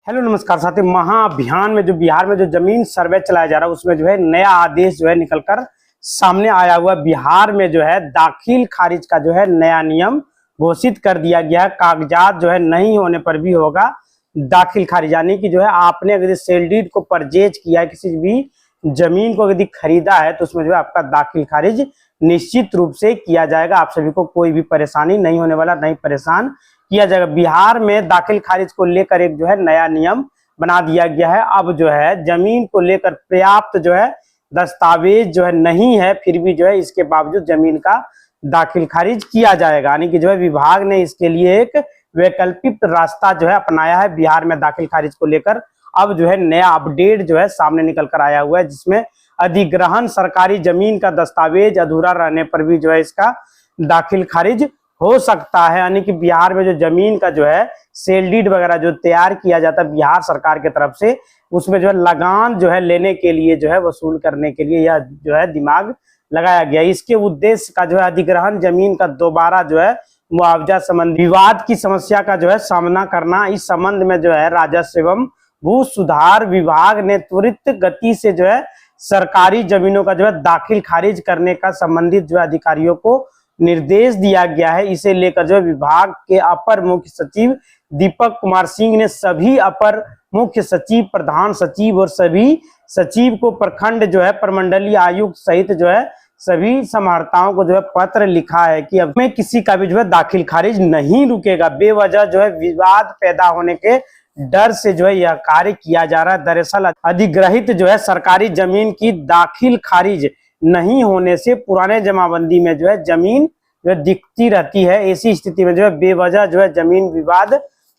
Hello नमस्कार साथियों। महाअभियान में जो बिहार में जो जमीन सर्वे चलाया जा रहा है उसमें जो है नया आदेश जो है निकलकर सामने आया हुआ। बिहार में जो है दाखिल खारिज का जो है नया नियम घोषित कर दिया गया है। कागजात जो है नहीं होने पर भी होगा दाखिल खारिज, यानी कि जो है आपने अगर सेल डीड को परचेज किया है, किसी भी जमीन को यदि खरीदा है तो उसमें जो है आपका दाखिल खारिज निश्चित रूप से किया जाएगा। आप सभी को कोई भी परेशानी नहीं होने वाला, नहीं परेशान किया जाएगा। बिहार में दाखिल खारिज को लेकर एक जो है नया नियम बना दिया गया है। अब जो है जमीन को लेकर पर्याप्त जो है दस्तावेज जो है नहीं है, फिर भी जो है इसके बावजूद जमीन का दाखिल खारिज किया जाएगा, यानी कि जो है विभाग ने इसके लिए एक वैकल्पिक रास्ता जो है अपनाया है। बिहार में दाखिल खारिज को लेकर अब जो है नया अपडेट जो है सामने निकल कर आया हुआ है, जिसमें अधिग्रहण सरकारी जमीन का दस्तावेज अधूरा रहने पर भी जो है इसका दाखिल खारिज हो सकता है। यानी कि बिहार में जो जमीन का जो है सेल डीड वगैरह जो तैयार किया जाता है बिहार सरकार की तरफ से, उसमें जो है लगान जो है लेने के लिए जो है वसूल करने के लिए यह जो है दिमाग लगाया गया। इसके उद्देश्य का जो है अधिग्रहण जमीन का दोबारा जो है मुआवजा संबंधी विवाद की समस्या का जो है सामना करना। इस संबंध में जो है राजस्व एवं भू सुधार विभाग ने त्वरित गति से जो है सरकारी जमीनों का जो है दाखिल खारिज करने का संबंधित जो है अधिकारियों को निर्देश दिया गया है। इसे लेकर जो विभाग के अपर मुख्य सचिव दीपक कुमार सिंह ने सभी अपर मुख्य सचिव, प्रधान सचिव और सभी सचिव को प्रखंड जो है प्रमंडलीय आयुक्त सहित जो है सभी समाहर्ताओं को जो है पत्र लिखा है कि अब में किसी का भी जो है दाखिल खारिज नहीं रुकेगा। बेवजह जो है विवाद पैदा होने के डर से जो है यह कार्य किया जा रहा है। दरअसल अधिग्रहित जो है सरकारी जमीन की दाखिल खारिज नहीं होने से पुराने जमाबंदी में जो है जमीन जो है दिखती रहती है। ऐसी स्थिति में जो है बेवजह जो है जमीन विवाद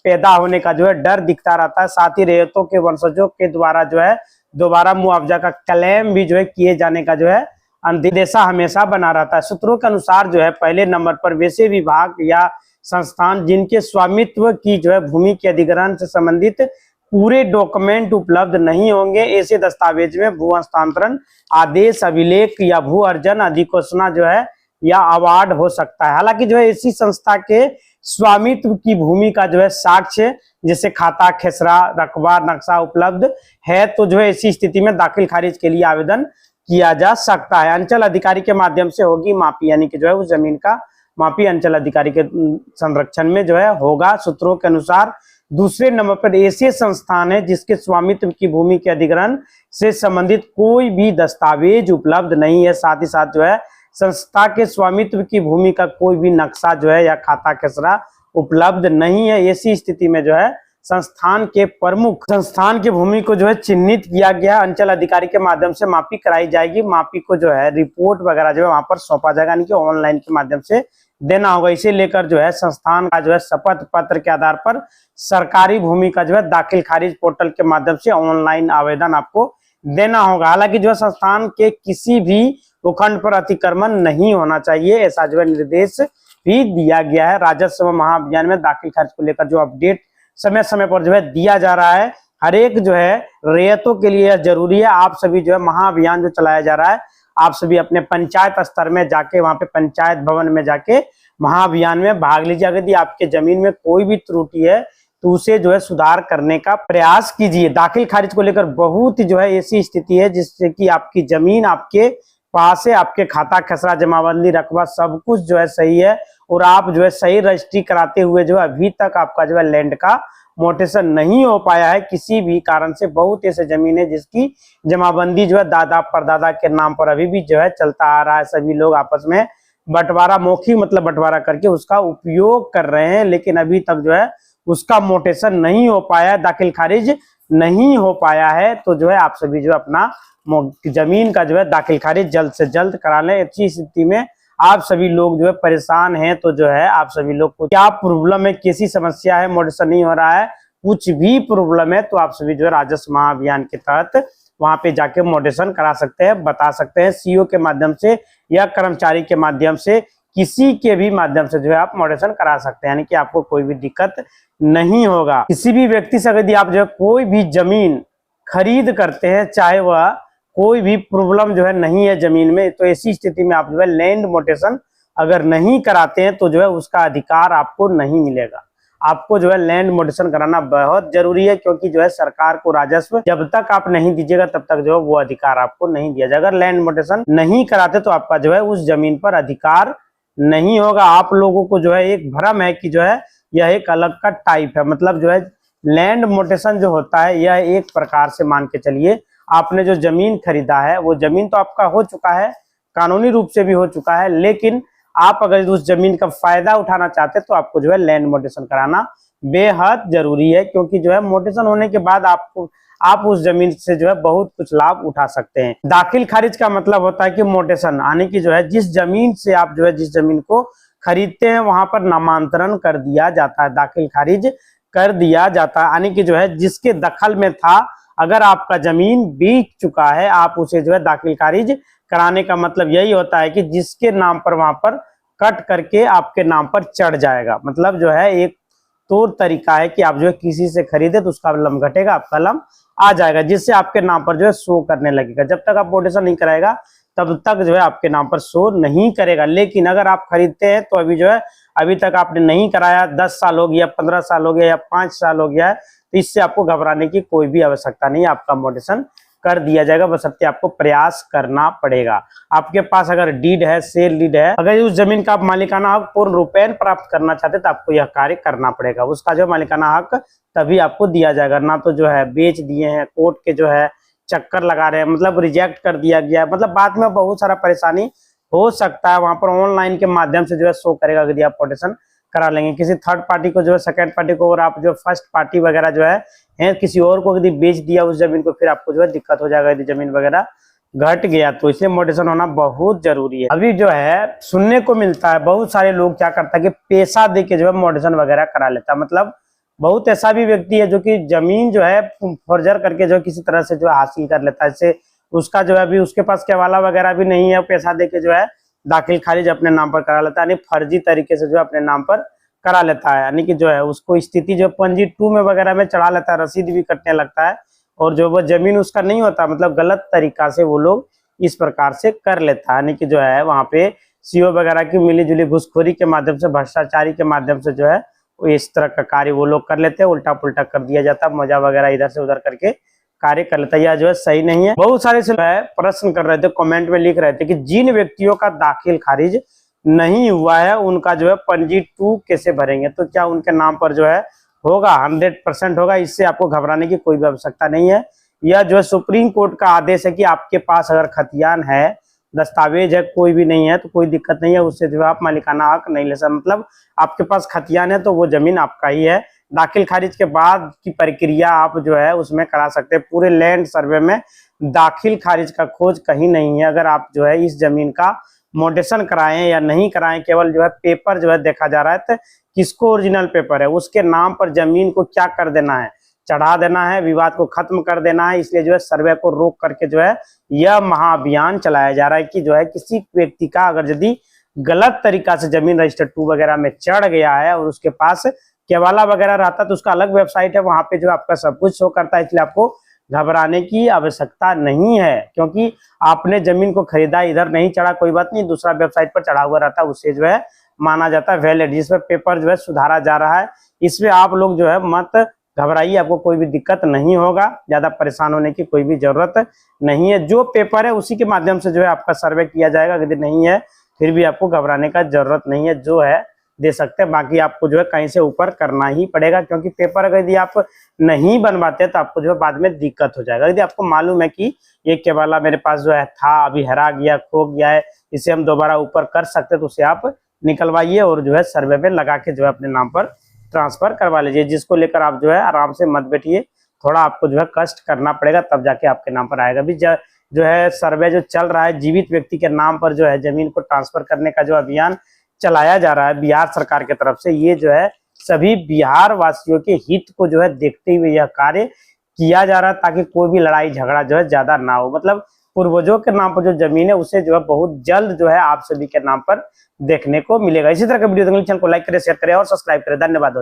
पैदा होने का जो है डर दिखता रहता है। साथ ही रैयतों के वंशजों के द्वारा जो है दोबारा मुआवजा का क्लेम भी जो है किए जाने का जो है अंदेशा हमेशा बना रहता है। सूत्रों के अनुसार जो है पहले नंबर पर वैसे विभाग या संस्थान जिनके स्वामित्व की जो है भूमि के अधिग्रहण से संबंधित पूरे डॉक्यूमेंट उपलब्ध नहीं होंगे। ऐसे दस्तावेज में भू हस्तांतरण आदेश, अभिलेख या भू अर्जन अधिघोषणा जो है या अवार्ड हो सकता है। हालांकि जो है ऐसी संस्था के स्वामित्व की भूमि का जो है साक्ष्य जैसे खाता, खेसरा, रकबा, नक्शा उपलब्ध है तो जो है ऐसी स्थिति में दाखिल खारिज के लिए आवेदन किया जा सकता है। अंचल अधिकारी के माध्यम से होगी मापी, यानी कि जो है उस जमीन का मापी अंचल अधिकारी के संरक्षण में जो है होगा। सूत्रों के अनुसार दूसरे नंबर पर ऐसे संस्थान है जिसके स्वामित्व की भूमि के अधिग्रहण से संबंधित कोई भी दस्तावेज उपलब्ध नहीं है। साथ ही साथ जो है संस्था के स्वामित्व की भूमि का कोई भी नक्शा जो है या खाता खेसरा उपलब्ध नहीं है। ऐसी स्थिति में जो है संस्थान के प्रमुख संस्थान की भूमि को जो है चिन्हित किया गया, अंचल अधिकारी के माध्यम से मापी कराई जाएगी। मापी को जो है रिपोर्ट वगैरह जो है वहां पर सौंपा जाएगा, यानी कि ऑनलाइन के माध्यम से देना होगा। इसे लेकर जो है संस्थान का जो है शपथ पत्र के आधार पर सरकारी भूमि का जो है दाखिल खारिज पोर्टल के माध्यम से ऑनलाइन आवेदन आपको देना होगा। हालांकि जो है संस्थान के किसी भी भूखंड पर अतिक्रमण नहीं होना चाहिए, ऐसा जो है निर्देश भी दिया गया है। राजस्व महाअभियान में दाखिल खारिज को लेकर जो अपडेट समय समय पर जो है दिया जा रहा है, हर एक जो है रैयतों के लिए जरूरी है। आप सभी जो है महाअभियान जो चलाया जा रहा है, आप सभी अपने पंचायत स्तर में जाके वहां पे पंचायत भवन में जाके महाअभियान में भाग लीजिए। यदि आपके जमीन में कोई भी त्रुटि है तो उसे जो है सुधार करने का प्रयास कीजिए। दाखिल खारिज को लेकर बहुत जो है ऐसी स्थिति है जिससे कि आपकी जमीन आपके पास है, आपके खाता खसरा जमाबंदी रकबा सब कुछ जो है सही है और आप जो है सही रजिस्ट्री कराते हुए जो है अभी तक आपका जो है लैंड का मोटेशन नहीं हो पाया है किसी भी कारण से। बहुत ऐसे जमीन है जिसकी जमाबंदी जो है दादा परदादा के नाम पर अभी भी जो है चलता आ रहा है। सभी लोग आपस में बंटवारा, मौखिक मतलब बंटवारा करके उसका उपयोग कर रहे हैं, लेकिन अभी तक जो है उसका मोटेशन नहीं हो पाया, दाखिल खारिज नहीं हो पाया है। तो जो है आप सभी जो अपना जमीन का जो है दाखिल खारिज जल्द से जल्द करा लें। अच्छी स्थिति में आप सभी लोग जो है परेशान हैं तो जो है आप सभी लोग को क्या प्रॉब्लम है, कैसी समस्या है, मोटेशन नहीं हो रहा है, कुछ भी प्रॉब्लम है तो आप सभी जो है राजस्व महाअभियान के तहत वहां पे जाके मोटेशन करा सकते हैं, बता सकते हैं। सीओ के माध्यम से या कर्मचारी के माध्यम से, किसी के भी माध्यम से जो है आप मोटेशन करा सकते हैं, यानी कि आपको कोई भी दिक्कत नहीं होगा। किसी भी व्यक्ति से यदि आप जो है कोई भी जमीन खरीद करते हैं, चाहे वह कोई भी प्रॉब्लम जो है नहीं है जमीन में, तो ऐसी स्थिति में आप जो है लैंड मोटेशन अगर नहीं कराते हैं तो जो है उसका अधिकार आपको नहीं मिलेगा। आपको जो है लैंड म्यूटेशन कराना बहुत जरूरी है, क्योंकि जो है सरकार को राजस्व जब तक आप नहीं दीजिएगा तब तक जो है वो अधिकार आपको नहीं दिया जाएगा। अगर लैंड म्यूटेशन नहीं कराते तो आपका जो है उस जमीन पर अधिकार नहीं होगा। आप लोगों को जो है एक भ्रम है कि जो है यह एक अलग का टाइप है, मतलब जो है लैंड म्यूटेशन जो होता है यह एक प्रकार से मान के चलिए आपने जो जमीन खरीदा है वो जमीन तो आपका हो चुका है, कानूनी रूप से भी हो चुका है, लेकिन आप अगर उस जमीन का फायदा उठाना चाहते हैं तो आपको जो है लैंड म्यूटेशन कराना बेहद जरूरी है, क्योंकि जो है म्यूटेशन होने के बाद आप उस जमीन से जो है बहुत कुछ लाभ उठा सकते हैं। दाखिल खारिज का मतलब होता है कि म्यूटेशन यानी कि जो है जिस जमीन से आप जो है जिस जमीन को खरीदते हैं वहां पर नामांतरण कर दिया जाता है, दाखिल खारिज कर दिया जाता है, यानी कि जो है जिसके दखल में था अगर आपका जमीन बिक चुका है आप उसे जो है दाखिल खारिज कराने का मतलब यही होता है कि जिसके नाम पर वहां पर कट करके आपके नाम पर चढ़ जाएगा। मतलब जो है एक तो तरीका है कि आप जो है किसी से खरीदे तो उसका लम घटेगा, आपका लम आ जाएगा, जिससे आपके नाम पर जो है शो करने लगेगा। जब तक आप म्यूटेशन नहीं कराएगा तब तक जो है आपके नाम पर शो नहीं करेगा। लेकिन अगर आप खरीदते हैं तो अभी जो है अभी तक आपने नहीं कराया, 10 साल हो गया, 15 साल हो गया या 5 साल हो गया है, तो इससे आपको घबराने की कोई भी आवश्यकता नहीं, आपका म्यूटेशन कर दिया जाएगा, बशर्ते आपको प्रयास करना पड़ेगा। आपके पास अगर डीड है, सेल डीड है, अगर उस जमीन का आप मालिकाना हक पूर्ण रूपेण प्राप्त करना चाहते तो आपको यह कार्य करना पड़ेगा। उसका जो मालिकाना हक तभी आपको दिया जाएगा, ना तो जो है बेच दिए हैं, कोर्ट के जो है चक्कर लगा रहे हैं, मतलब रिजेक्ट कर दिया गया है, मतलब बाद में बहुत सारा परेशानी हो सकता है। वहां पर ऑनलाइन के माध्यम से जो है शो करेगा यदि आप म्यूटेशन करा लेंगे। किसी थर्ड पार्टी को जो है सेकंड पार्टी को और आप जो फर्स्ट पार्टी वगैरह जो है किसी और को यदि बेच दिया उस जमीन को, फिर आपको जो है दिक्कत हो जाएगा यदि जमीन वगैरह घट गया तो, इसलिए म्यूटेशन होना बहुत जरूरी है। अभी जो है सुनने को मिलता है बहुत सारे लोग क्या करता है कि पैसा दे के जो है म्यूटेशन वगैरह करा लेता है, मतलब बहुत ऐसा भी व्यक्ति है जो कि जमीन जो है फर्जर करके जो किसी तरह से जो है हासिल कर लेता है, इससे उसका जो है अभी उसके पास केवाला वगैरह भी नहीं है, पैसा दे के जो है दाखिल खारिज अपने नाम पर करा लेता है, यानी फर्जी तरीके से जो अपने नाम पर करा लेता है, यानी कि जो है उसको स्थिति जो पंजी 2 में वगैरह में चढ़ा लेता है, रसीद भी कटने लगता है और जो वो जमीन उसका नहीं होता, मतलब गलत तरीका से वो लोग इस प्रकार से कर लेता है, यानी कि जो है वहां पे सीओ वगैरह की मिलीजुली घुसखोरी के माध्यम से, भ्रष्टाचारी के माध्यम से जो है इस तरह का कार्य वो लोग कर लेते हैं, उल्टा पुल्टा कर दिया जाता है, मौजा वगैरह इधर से उधर करके कार्य कर लेता है, यह जो है सही नहीं है। बहुत सारे से प्रश्न कर रहे थे, कमेंट में लिख रहे थे कि जिन व्यक्तियों का दाखिल खारिज नहीं हुआ है उनका जो है पंजी 2 कैसे भरेंगे, तो क्या उनके नाम पर जो है होगा? 100% होगा, इससे आपको घबराने की कोई भी आवश्यकता नहीं है। यह जो है सुप्रीम कोर्ट का आदेश है कि आपके पास अगर खतियान है, दस्तावेज है, कोई भी नहीं है तो कोई दिक्कत नहीं है, उससे जो है आप मालिकाना हक नहीं ले सकते, मतलब आपके पास खतियान है तो वो जमीन आपका ही है। दाखिल खारिज के बाद की प्रक्रिया आप जो है उसमें करा सकते हैं। पूरे लैंड सर्वे में दाखिल खारिज का खोज कहीं नहीं है। अगर आप जो है इस जमीन का म्यूटेशन कराएं या नहीं कराएं, केवल जो है पेपर जो है देखा जा रहा है, तो किसको ओरिजिनल पेपर है, उसके नाम पर जमीन को क्या कर देना है, चढ़ा देना है, विवाद को खत्म कर देना है। इसलिए जो है सर्वे को रोक करके जो है यह महाअभियान चलाया जा रहा है कि जो है किसी व्यक्ति का अगर यदि गलत तरीका से जमीन रजिस्टर 2 वगैरह में चढ़ गया है और उसके पास केवाला वगैरह रहता तो उसका अलग वेबसाइट है, वहां पे जो आपका सब कुछ शो करता है, इसलिए आपको घबराने की आवश्यकता नहीं है, क्योंकि आपने जमीन को खरीदा, इधर नहीं चढ़ा कोई बात नहीं, दूसरा वेबसाइट पर चढ़ा हुआ रहता है, उससे जो है माना जाता है वैलिड, जिसमें पेपर जो है सुधारा जा रहा है। इसमें आप लोग जो है मत घबराइए, आपको कोई भी दिक्कत नहीं होगा, ज्यादा परेशान होने की कोई भी जरूरत नहीं है। जो पेपर है उसी के माध्यम से जो है आपका सर्वे किया जाएगा, यदि नहीं है फिर भी आपको घबराने का जरूरत नहीं है, जो है दे सकते हैं। बाकी आपको जो है कहीं से ऊपर करना ही पड़ेगा, क्योंकि पेपर अगर यदि आप नहीं बनवाते तो आपको जो है बाद में दिक्कत हो जाएगा। यदि आपको मालूम है कि ये केवाला मेरे पास जो है था, अभी हरा गया, खो गया है, इसे हम दोबारा ऊपर कर सकते हैं, तो उसे आप निकलवाइए और जो है सर्वे में लगा के जो है अपने नाम पर ट्रांसफर करवा लीजिए, जिसको लेकर आप जो है आराम से मत बैठिए, थोड़ा आपको जो है कष्ट करना पड़ेगा, तब जाके आपके नाम पर आएगा। भी जो है सर्वे जो चल रहा है, जीवित व्यक्ति के नाम पर जो है जमीन को ट्रांसफर करने का जो अभियान चलाया जा रहा है बिहार सरकार की तरफ से, ये जो है सभी बिहार वासियों के हित को जो है देखते हुए यह कार्य किया जा रहा है, ताकि कोई भी लड़ाई झगड़ा जो है ज्यादा ना हो। मतलब पूर्वजों के नाम पर जो जमीन है उसे जो है बहुत जल्द जो है आप सभी के नाम पर देखने को मिलेगा। इसी तरह का वीडियो देखने के लिए चैनल को लाइक करें, शेयर करें और सब्सक्राइब करें। धन्यवाद।